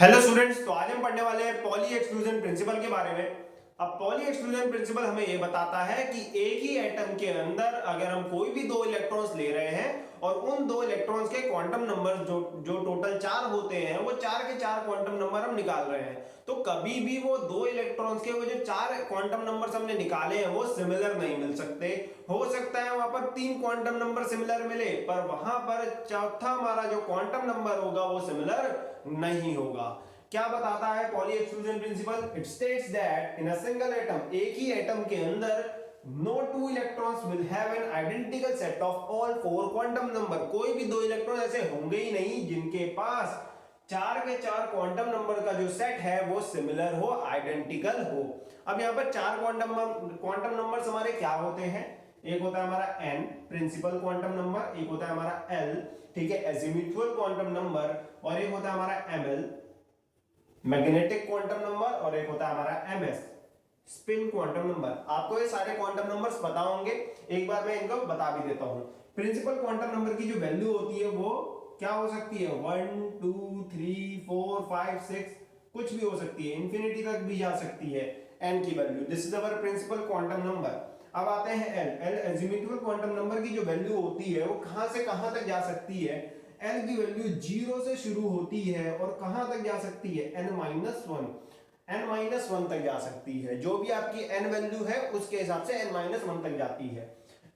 Hello students, तो आज हम पढ़ने वाले हैं पॉली एक्सक्लूजन प्रिंसिपल के बारे में। अब पॉली एक्सक्लूजन प्रिंसिपल हमें यह बताता है कि एक ही एटम के अंदर अगर हम कोई भी दो इलेक्ट्रॉन्स ले रहे हैं और उन दो इलेक्ट्रॉन्स के क्वांटम नंबर जो जो टोटल चार होते हैं, वो चार के चार क्वांटम नंबर हम निकाल रहे हैं, तो कभी भी वो दो इलेक्ट्रॉन्स के वो जो चार क्वांटम नंबर्स हमने निकाले हैं वो सिमिलर नहीं मिल सकते। हो सकता है वहां पर तीन क्वांटम नंबर सिमिलर मिले, पर वहां पर चौथा हमारा जो क्वांटम नंबर होगा वो सिमिलर नहीं होगा। क्या बताता है poly exclusion principle? It states that in a single atom, एक ही एटम के अंदर, no two electrons will have an identical set of all four quantum number, कोई भी दो इलेक्ट्रॉन ऐसे होंगे ही नहीं जिनके पास चार के चार क्वांटम नंबर का जो सेट है वो सिमिलर हो, आइडेंटिकल हो। अब यहाँ पर चार क्वांटम नंबर्स हमारे क्या होते हैं? एक होता है हमारा n प्रिंसिपल क्वांटम नंबर, एक होता है हमारा l, ठीक है, एजीमुथुअल क्वांटम नंबर, और एक होता है हमारा ml मैग्नेटिक क्वांटम नंबर, और एक होता है हमारा ms स्पिन क्वांटम नंबर। आपको ये सारे क्वांटम नंबर्स पता होंगे, एक बार मैं इनको बता भी देता हूं। प्रिंसिपल क्वांटम नंबर की जो वैल्यू होती है वो क्या हो सकती है? 1 2 3 4 5 6, कुछ भी हो सकती है, इंफिनिटी तक भी जा सकती है n की value. This is our principal quantum number. अब आते हैं l एजीमुथुअल क्वांटम नंबर की जो वैल्यू होती है वो कहां से कहां तक जा सकती है? l की वैल्यू 0 से शुरू होती है और कहां तक जा सकती है? n-1 तक जा सकती है। जो भी आपकी n वैल्यू है उसके हिसाब से n-1 तक जाती है।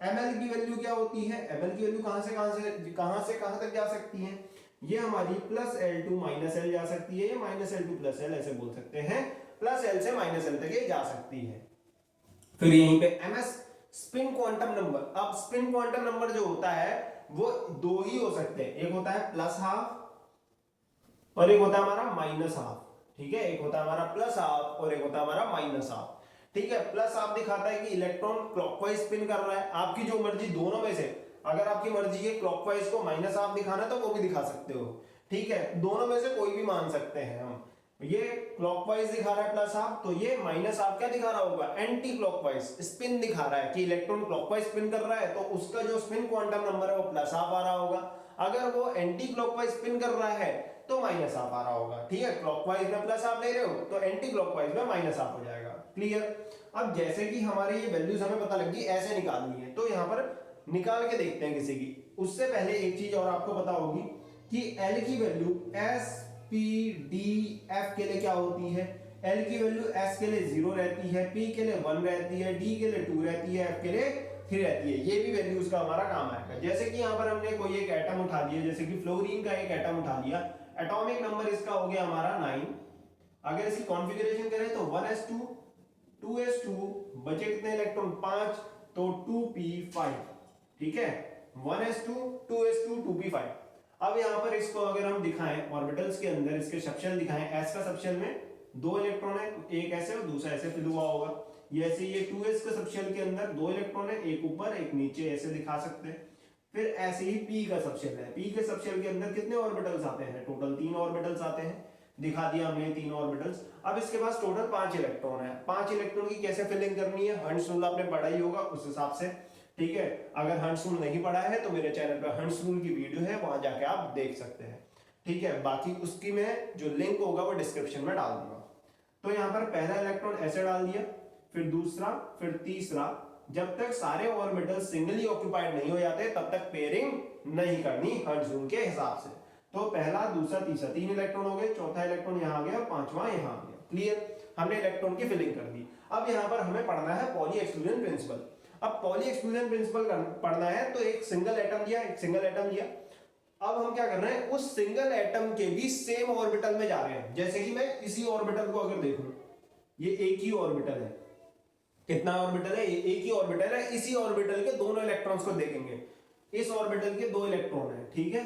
ml की वैल्यू क्या होती है? ml की वैल्यू कहां से तक जा सकती है? ये हमारी प्लस L2 माइनस L जा सकती है, या माइनस L2 प्लस L, ऐसे बोल सकते हैं। प्लस L से माइनस L तक ये जा सकती है। फिर यहीं पे ms स्पिन क्वांटम नंबर। अब स्पिन क्वांटम नंबर जो होता है वो दो ही हो सकते हैं, एक होता है प्लस हाफ और एक होता है हमारा माइनस हाफ। ठीक है, एक होता है हमारा प्लस हाफ और एक होता है हमारा माइनस हाफ। ठीक है, प्लस हाफ दिखाता है कि इलेक्ट्रॉन क्लॉकवाइज स्पिन कर रहा है। आपकी जो मर्जी, दोनों में से अगर आपकी मर्जी है क्लॉकवाइज को माइनस हाफ दिखाना तो वो भी दिखा सकते हो। ठीक है, दोनों में से कोई भी मान सकते हैं हम। ये क्लॉकवाइज दिखा रहा है प्लस हाफ, तो ये माइनस हाफ क्या दिखा रहा होगा? एंटी क्लॉकवाइज स्पिन दिखा रहा है कि इलेक्ट्रॉन क्लॉकवाइज स्पिन कर रहा है, तो उसका जो स्पिन क्वांटम नंबर है वो प्लस हाफ आ रहा होगा। अगर वो एंटी क्लॉकवाइज स्पिन कर रहा है तो माइनस हाफ आ रहा होगा। ठीक है, क्लॉकवाइज में प्लस हाफ ले रहे हो तो एंटी क्लॉकवाइज में माइनस हाफ हो जाएगा। क्लियर? अब जैसे कि हमारी ये वैल्यूज हमें पता लग गई, ऐसे निकालनी है, तो यहाँ पर निकाल के देखते हैं किसी की। उससे पहले एक चीज और आपको पता होगी कि L की value S P D F के लिए क्या होती है? L की वैल्यू S के लिए 0 रहती है, P के लिए 1 रहती है, D के लिए 2 रहती है, F के लिए 3 रहती है। ये भी वैल्यूज का हमारा काम आएगा। जैसे कि यहाँ पर हमने कोई एक एटम उठा लिया, जैसे कि फ्लोरीन का एक एटम उठा लिया, एटॉमिक नंबर इसका हो गया हमारा 9। अगर इसकी कॉन्फ़िगरेशन करें तो 1s2 2s2, बचे कितने इलेक्ट्रॉन? 5, तो 2p5। ठीक है, 1s2 2s2 2p5। अब यहाँ पर इसको अगर हम दिखाएं ऑर्बिटल्स के अंदर, इसके सबशेल दिखाएं, s का सबशेल में दो इलेक्ट्रॉन है, एक ऐसे और दूसरा ऐसे फिल हुआ होगा। ये ऐसे, ये 2s का सबशेल के अंदर दो इलेक्ट्रॉन है, एक ऊपर एक नीचे, ऐसे दिखा सकते हैं। फिर ऐसे ही p का सबशेल है, p के सबशेल के अंदर कितने ऑर्बिटल्स आते हैं? टोटल 3 ऑर्बिटल्स आते हैं, दिखा दिया हमने 3 ऑर्बिटल्स। अब इसके पास टोटल 5 इलेक्ट्रॉन है। 5 इलेक्ट्रॉन की कैसे फिलिंग करनी है? हंट्स रूल आपने पढ़ा ही होगा उस हिसाब से। ठीक है, अगर हंट्स रूल नहीं पढ़ा है तो मेरे चैनल पर हंट्स रूल की वीडियो है, वहां जाके आप देख सकते हैं। ठीक है, बाकी उसकी मैं जो लिंक होगा वो डिस्क्रिप्शन में डाल दूंगा। तो यहाँ पर पहला इलेक्ट्रॉन ऐसे डाल दिया, फिर दूसरा, फिर तीसरा। जब तक सारे ऑर्बिटल सिंगली ऑक्यूपाइड नहीं हो जाते तब तक पेयरिंग नहीं करनी हंट्स रूल के हिसाब से। तो पहला, दूसरा, तीसरा, 3 इलेक्ट्रॉन हो गए, चौथा इलेक्ट्रॉन यहाँ आ गया और पांचवा यहाँ आ गया। क्लियर? हमने इलेक्ट्रॉन की फिलिंग कर दी। अब यहाँ पर हमें पढ़ना है पॉली एक्सक्लूजन प्रिंसिपल। अब पॉली एक्सक्लूजन प्रिंसिपल पढ़ना है तो एक सिंगल एटम लिया। अब हम क्या कर रहे हैं? उस सिंगल एटम के भी सेम ऑर्बिटल में जा रहे हैं। जैसे कि मैं इसी ऑर्बिटल को अगर देखूं, ये एक ही ऑर्बिटल है। कितना ऑर्बिटल है? एक ही ऑर्बिटल है। इसी ऑर्बिटल के दोनों इलेक्ट्रॉन्स को देखेंगे। इस ऑर्बिटल के दो इलेक्ट्रॉन है, ठीक है,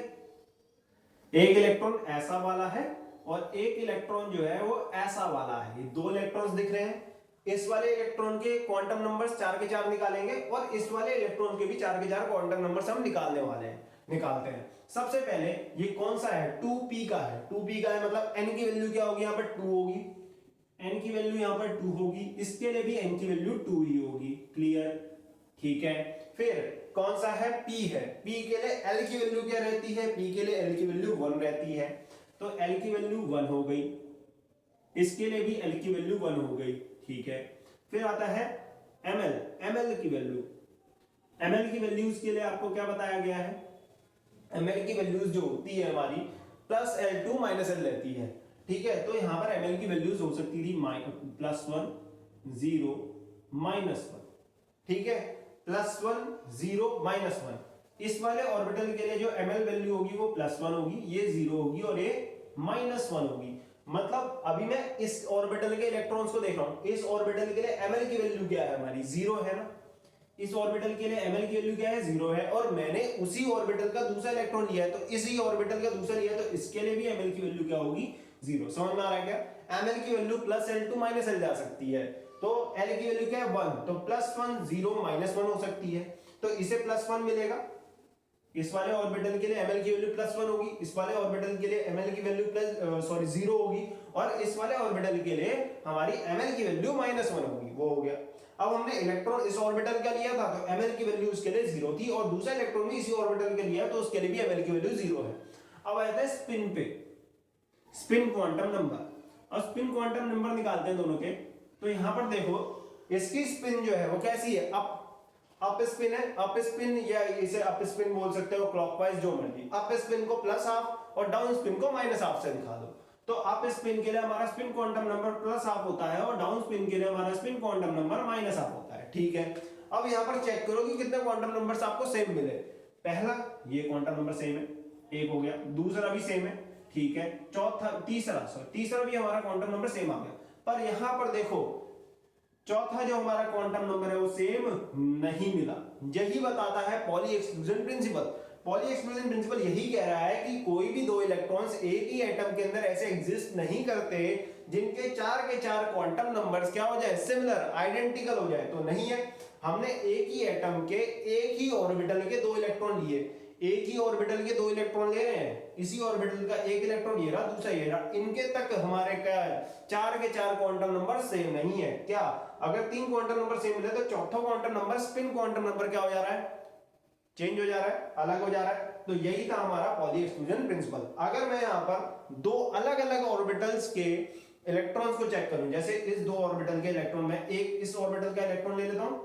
एक इलेक्ट्रॉन ऐसा वाला है और एक इलेक्ट्रॉन जो है वो ऐसा वाला है। ये दो इलेक्ट्रॉन्स दिख रहे हैं। इस वाले इलेक्ट्रॉन के क्वांटम नंबर्स 4 के 4 निकालेंगे और इस वाले इलेक्ट्रॉन के भी 4 के 4 क्वांटम नंबर्स हम निकालने वाले हैं। निकालते हैं। सबसे पहले ये कौन सा है? 2p का है। 2p का है मतलब n की वैल्यू क्या होगी? यहाँ पर 2 होगी। n की वैल्यू यहाँ पर 2 होगी, इसके लिए भी n की वैल्यू 2 ही होगी। क्लियर? ठीक है। फिर कौन सा है? p है। p के लिए l की वैल्यू क्या रहती है? p के लिए l की वैल्यू 1 रहती है। तो L की वैल्यू 1 हो गई, इसके लिए भी L की वैल्यू 1 हो गई, ठीक है। फिर आता है ml की वैल्यू, ml की वैल्यूज के लिए आपको क्या बताया गया है, ml की वैल्यूज जो होती है हमारी प्लस L2 माइनस L रहती है, ठीक है। तो यहां पर ml की वैल्यूज हो सकती थी +1 0 -1, ठीक है, +1 0 -1। इस वाले ऑर्बिटल के लिए जो ml वैल्यू होगी वो +1 होगी, ये 0 होगी और ये -1 होगी। मतलब अभी मैं इस ऑर्बिटल के इलेक्ट्रॉन्स को देख रहा हूं, इस ऑर्बिटल के लिए ml की वैल्यू क्या है हमारी 0 है ना, इस ऑर्बिटल के लिए ml की वैल्यू क्या है 0 है, और मैंने उसी ऑर्बिटल का दूसरा इलेक्ट्रॉन लिया है, तो इसी ऑर्बिटल का दूसरा लिया है, तो इसके लिए भी ml की वैल्यू क्या होगी 0। समझ में आ रहा है क्या, ml की वैल्यू +L2 -L जा सकती है, तो L की वैल्यू क्या है 1, तो +1 0 -1 हो सकती है, तो इसे +1 मिलेगा। इस वाले ऑर्बिटल के लिए ml की वैल्यू +1 होगी, इस वाले ऑर्बिटल के लिए ml की वैल्यू 0 होगी, और इस वाले ऑर्बिटल के लिए हमारी ml की वैल्यू -1 होगी, वो हो गया। अब हमने इलेक्ट्रॉन इस ऑर्बिटल का लिया था तो ml की वैल्यू उसके लिए 0 थी, और दूसरा इलेक्ट्रॉन भी इसी ऑर्बिटल के लिया तो उसके लिए भी ml की वैल्यू 0 है। अब आता है स्पिन पे, स्पिन क्वांटम नंबर, और स्पिन क्वांटम नंबर निकालते हैं दोनों के। तो यहां पर देखो इसकी स्पिन जो है वो कैसी है, अप स्पिन है, अप स्पिन या इसे अप स्पिन बोल सकते हो, क्लॉकवाइज जो मर्जी, अप स्पिन को +½ और डाउन स्पिन को -½ से दिखा दो। तो अप स्पिन के लिए हमारा स्पिन क्वांटम नंबर +½ होता है और डाउन स्पिन के लिए हमारा स्पिन क्वांटम नंबर -½ होता है, ठीक है। अब यहां पर चेक करो कि कितने क्वांटम नंबर्स आपको सेम मिले। पहला ये क्वांटम नंबर सेम है, एक हो गया, दूसरा भी सेम है, ठीक है, तीसरा भी हमारा क्वांटम नंबर सेम आ गया। पर यहां पर देखो चौथा जो हमारा क्वांटम नंबर है वो सेम नहीं मिला। यही बताता है poly exclusion principle. Poly exclusion principle यही कह रहा है कि कोई भी दो इलेक्ट्रॉन्स एक ही एटम के अंदर ऐसे एग्जिस्ट नहीं करते जिनके चार के चार क्वांटम नंबर्स क्या हो जाए, सिमिलर, आइडेंटिकल हो जाए, तो नहीं है। हमने एक ही एटम के एक ही ऑर्बिटल के दो इलेक्ट्रॉन लिए, एक ही ऑर्बिटल के दो इलेक्ट्रॉन ले रहे हैं, इसी ऑर्बिटल का एक इलेक्ट्रॉन ये रहा, दूसरा ये रहा, इनके तक हमारे क्या है, चार के चार क्वांटम नंबर सेम नहीं है। क्या अगर तीन क्वांटम नंबर सेम मिले तो चौथा quantum number spin quantum number क्या हो जा रहा है, चेंज हो जा रहा है, अलग हो जा रहा है। तो यही था हमारा पॉली एक्सक्लूजन प्रिंसिपल। अगर मैं यहाँ पर दो अलग अलग ऑर्बिटल्स के इलेक्ट्रॉन्स को चेक करूं, जैसे इस दो ऑर्बिटल के इलेक्ट्रॉन में एक इस ऑर्बिटल का इलेक्ट्रॉन ले लेता हूं,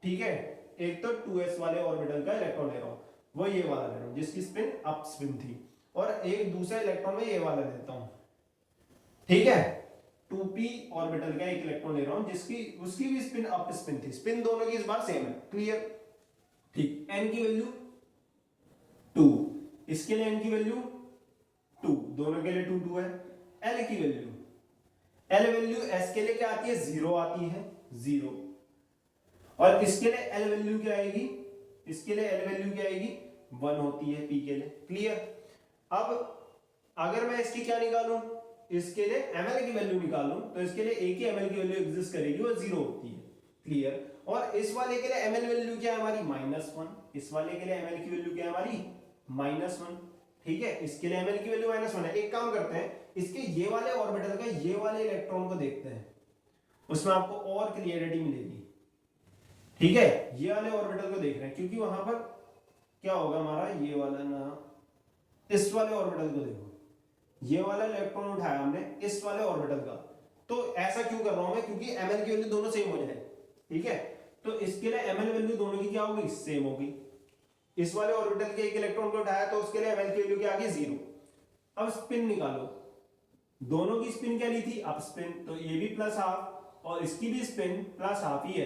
ठीक है, एक तो 2s वाले ऑर्बिटल का इलेक्ट्रॉन ले रहा हूं, वो ये वाला ले रहा हूं जिसकी स्पिन अप स्पिन थी, और एक दूसरा इलेक्ट्रॉन में ये वाला लेता हूं, ठीक है, 2p ऑर्बिटल का एक इलेक्ट्रॉन ले रहा हूं जिसकी उसकी भी स्पिन अप स्पिन थी, स्पिन दोनों की इस बार सेम है, क्लियर, ठीक। n की वैल्यू 2, इसके लिए n की वैल्यू 2, दोनों के लिए 2 2 है। l की वैल्यू, l वैल्यू s के लिए क्या आती है, 0 आती है, 0, और इसके लिए l वैल्यू क्या आएगी, इसके लिए l वैल्यू क्या आएगी, 1 होती है p के लिए, क्लियर। अब अगर मैं इसकी क्या निकालूं, इसके लिए ml की वैल्यू निकालूं, तो इसके लिए एक ही ml की वैल्यू एग्जिस्ट करेगी, वो 0 होती है, क्लियर। और इस वाले के लिए ml वैल्यू क्या है हमारी, -1, इस वाले के लिए ml की वैल्यू क्या है हमारी, -1, ठीक है, इसके लिए ml की वैल्यू -1 है। एक काम करते हैं, इसके ये वाले ऑर्बिटल का ये वाले इलेक्ट्रॉन को देखते हैं, उसमें आपको और क्लियरिटी मिलेगी, ठीक है। ये वाले ऑर्बिटल को देख रहे हैं क्योंकि वहां पर क्या होगा हमारा, ये वाला ना, इस वाले ऑर्बिटल को देखो, ये वाला इलेक्ट्रॉन उठाया हमने इस वाले ऑर्बिटल का, तो ऐसा क्यों कर रहा हूं मैं, क्योंकि ml की वैल्यू दोनों सेम हो जाए, ठीक है। तो इसके लिए ml वैल्यू दोनों की क्या होगी, सेम होगी। इस वाले ऑर्बिटल के एक इलेक्ट्रॉन को उठाया तो उसके लिए ml की वैल्यू क्या आ गई, 0। अब स्पिन निकालो, दोनों की स्पिन क्या ली थी, अप स्पिन, तो ये भी +½ और इसकी भी स्पिन +½ ही है,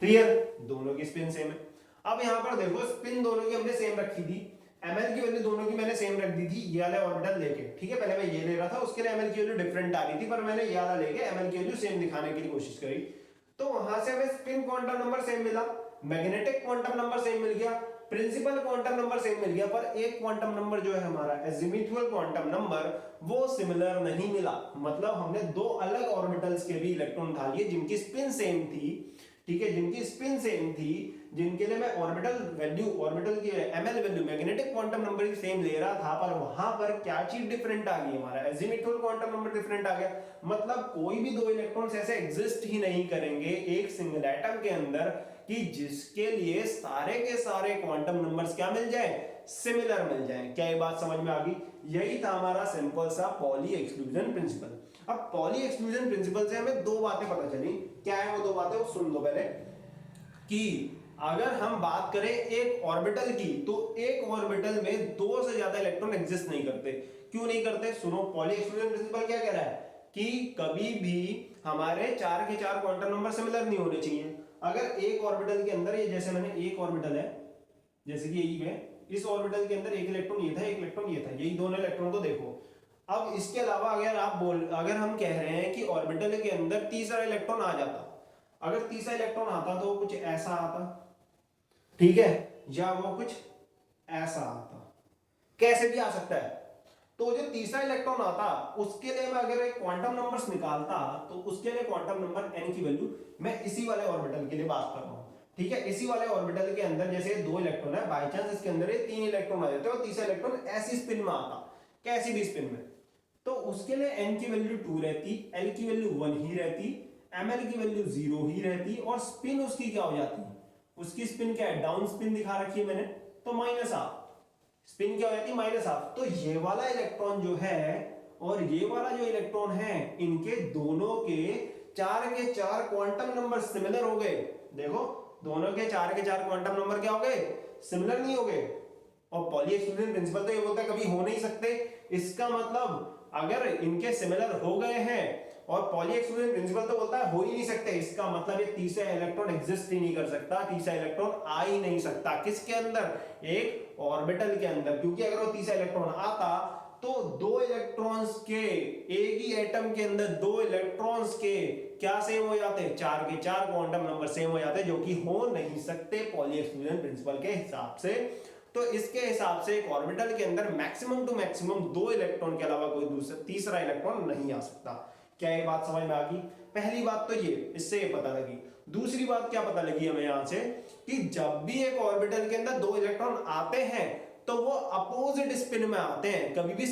क्लियर, दोनों की स्पिन सेम है। अब यहां पर देखो स्पिन दोनों की हमने सेम रखी थी, ml की वैल्यू दोनों की मैंने सेम रख दी थी ये वाले ऑर्बिटल लेके, ठीक है। पहले मैं ये ले रहा था, उसके लिए ml की वैल्यू डिफरेंट आ रही थी, पर मैंने ये वाला लेके ml की वैल्यू सेम दिखाने की कोशिश करी, तो वहां से हमें स्पिन क्वांटम नंबर सेम मिला, मैग्नेटिक क्वांटम नंबर सेम मिल गया, प्रिंसिपल क्वांटम नंबर सेम मिल गया, पर एक क्वांटम नंबर जो है हमारा एजिमुथल क्वांटम नंबर वो सिमिलर नहीं मिला। मतलब हमने दो अलग ऑर्बिटल्स के भी इलेक्ट्रॉन उठा लिए जिनकी स्पिन सेम थी, ठीक है, जिनकी स्पिन सेम थी, जिनके लिए मैं ऑर्बिटल की ml value magnetic quantum number ही सेम ले रहा था, पर वहां पर क्या चीज डिफरेंट आ गई, हमारा एजिमुथल क्वांटम नंबर डिफरेंट आ गया। मतलब कोई भी दो इलेक्ट्रॉन्स ऐसे एग्जिस्ट ही नहीं करेंगे एक सिंगल एटम के अंदर कि जिसके लिए सारे के सारे क्वांटम नंबर्स क्या मिल जाए, सिमिलर मिल जाए। क्या ये बात समझ में आ गई? यही था हमारा सिंपल सा पॉली एक्सक्लूजन प्रिंसिपल। अब पॉली एक्सक्लूजन प्रिंसिपल से हमें दो बातें पता चली। क्या है वो दो बातें, वो सुन लो पहले। कि अगर हम बात करें एक ऑर्बिटल की, तो एक ऑर्बिटल में दो से ज्यादा इलेक्ट्रॉन एग्जिस्ट नहीं करते। क्यों नहीं करते? सुनो, पॉली एक्सक्लूजन प्रिंसिपल क्या कह रहा है कि कभी भी हमारे चार के चार क्वांटम नंबर सिमिलर नहीं होने चाहिए। अगर एक ऑर्बिटल के अंदर, ये जैसे मैंने एक ऑर्बिटल है, जैसे कि यही है, इस ऑर्बिटल के अंदर एक इलेक्ट्रॉन ये था, एक इलेक्ट्रॉन ये था, यही दोनों इलेक्ट्रॉन को देखो। अब इसके अलावा अगर हम कह रहे हैं कि ऑर्बिटल के अंदर तीसरा इलेक्ट्रॉन आ जाता, अगर तीसरा इलेक्ट्रॉन आता तो कुछ ऐसा आता, ठीक है, या वो कुछ ऐसा आता, कैसे भी आ सकता है। तो जो तीसरा इलेक्ट्रॉन आता उसके लिए मैं अगर एक क्वांटम नंबर्स निकालता, तो उसके लिए क्वांटम नंबर n की वैल्यू, मैं इसी वाले ऑर्बिटल के लिए बात कर रहा हूं, ठीक है। इसी वाले ऑर्बिटल के अंदर जैसे दो इलेक्ट्रॉन है, बाय चांस इसके अंदर ये तीन इलेक्ट्रॉन आ जाते हैं और तीसरा इलेक्ट्रॉन ऐसी स्पिन में आता, कैसी भी स्पिन में, तो उसके लिए n की वैल्यू 2 रहती, l की वैल्यू 1 ही रहती, ml की वैल्यू 0 ही रहती, और स्पिन उसकी क्या हो जाती है, उसकी स्पिन क्या है, डाउन स्पिन दिखा रखी है मैंने, तो -12 स्पिन क्या हो जाती है, -12। तो ये वाला इलेक्ट्रॉन जो है और ये वाला जो इलेक्ट्रॉन है, इनके दोनों के चार क्वांटम नंबर सिमिलर हो गए। देखो, दोनों के चार क्वांटम नंबर क्या हो गए, सिमिलर नहीं हो गए। और पॉली एक्सक्लूजन प्रिंसिपल तो ये बोलता है कभी हो नहीं सकते। इसका मतलब अगर इनके सिमिलर हो गए हैं, और पॉली एक्सक्लूजन प्रिंसिपल तो बोलता है हो ही नहीं सकते, इसका मतलब ये तीसरा इलेक्ट्रॉन एग्जिस्ट ही नहीं कर सकता, तीसरा इलेक्ट्रॉन आ ही नहीं सकता। किसके अंदर, एक ऑर्बिटल के अंदर, क्योंकि अगर वो तीसरा इलेक्ट्रॉन आता तो दो इलेक्ट्रॉन्स के, एक ही एटम के अंदर दो इलेक्ट्रॉन्स के क्या सेम हो जाते, चार के चार क्वांटम नंबर सेम हो जाते, जो कि हो नहीं सकते पॉली एक्सक्लूजन प्रिंसिपल के हिसाब से। तो इसके हिसाब से एक ऑर्बिटल के अंदर मैक्सिमम टू मैक्सिमम दो इलेक्ट्रॉन के अलावा कोई दूसरा तीसरा इलेक्ट्रॉन नहीं आ सकता। क्या ये बात समझ में आ गई? पहली बात तो ये, इससे ये पता लगी। दूसरी बात क्या पता लगी हमें यहां से, कि जब भी एक ऑर्बिटल के अंदर दो इलेक्ट्रॉन आते हैं तो वो अपोजिट स्पिन में आते हैं, कभी भी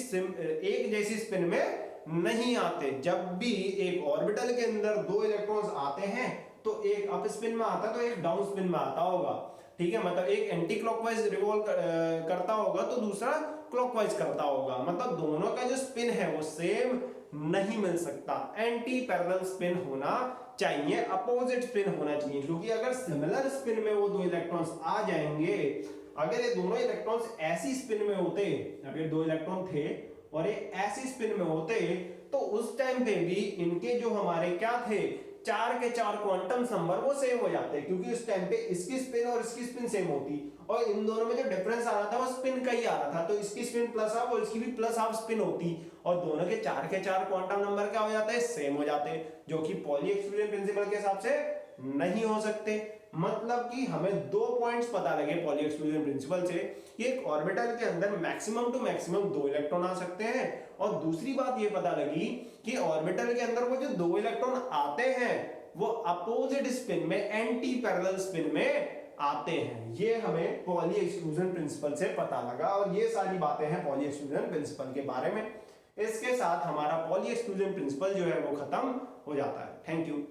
एक जैसी स्पिन में नहीं आते। जब भी एक ऑर्बिटल के अंदर दो इलेक्ट्रॉन्स आते हैं तो एक अप स्पिन में आता है तो एक डाउन स्पिन में आता होगा, ठीक है। मतलब एक एंटी क्लॉकवाइज रिवॉल्व करता होगा तो दूसरा क्लॉकवाइज करता होगा, मतलब दोनों का जो स्पिन है वो सेम नहीं मिल सकता, एंटी पैरेलल स्पिन होना चाहिए, अपोजिट स्पिन होना चाहिए। क्योंकि अगर सिमिलर स्पिन में वो दो इलेक्ट्रॉन्स आ जाएंगे, अगर ये दोनों इलेक्ट्रॉन्स ऐसी स्पिन में होते, अगर दो इलेक्ट्रॉन थे और ये ऐसी स्पिन में होते, तो उस टाइम पे भी इनके जो हमारे क्या थे, चार के चार क्वांटम नंबर वो सेम हो जाते, क्योंकि उस टाइम पे इसकी स्पिन और इसकी स्पिन सेम होती, और इन दोनों में जो डिफरेंस आ रहा था वो स्पिन का ही आ रहा था, तो इसकी स्पिन प्लस हाफ और इसकी भी प्लस हाफ स्पिन होती, और दोनों के चार क्वांटम नंबर क्या हो जाते हैं, सेम हो जाते, जो कि पॉली एक्सक्लूजन प्रिंसिपल के हिसाब से नहीं हो सकते। मतलब कि हमें दो पॉइंट्स पता लगे पॉली एक्सक्लूजन प्रिंसिपल से, कि एक ऑर्बिटल के अंदर मैक्सिमम टू मैक्सिमम दो इलेक्ट्रॉन आ सकते हैं, और दूसरी बात ये पता लगी कि ऑर्बिटल के अंदर वो जो दो इलेक्ट्रॉन आते हैं वो अपोजिट स्पिन में, एंटी पैरेलल स्पिन में आते हैं। ये हमें पॉली एक्सक्लूजन प्रिंसिपल से पता लगा, और ये सारी बातें हैं पॉली एक्सक्लूजन प्रिंसिपल के बारे में। इसके साथ हमारा पॉली एक्सक्लूजन प्रिंसिपल जो है वो खत्म हो जाता है। Thank you.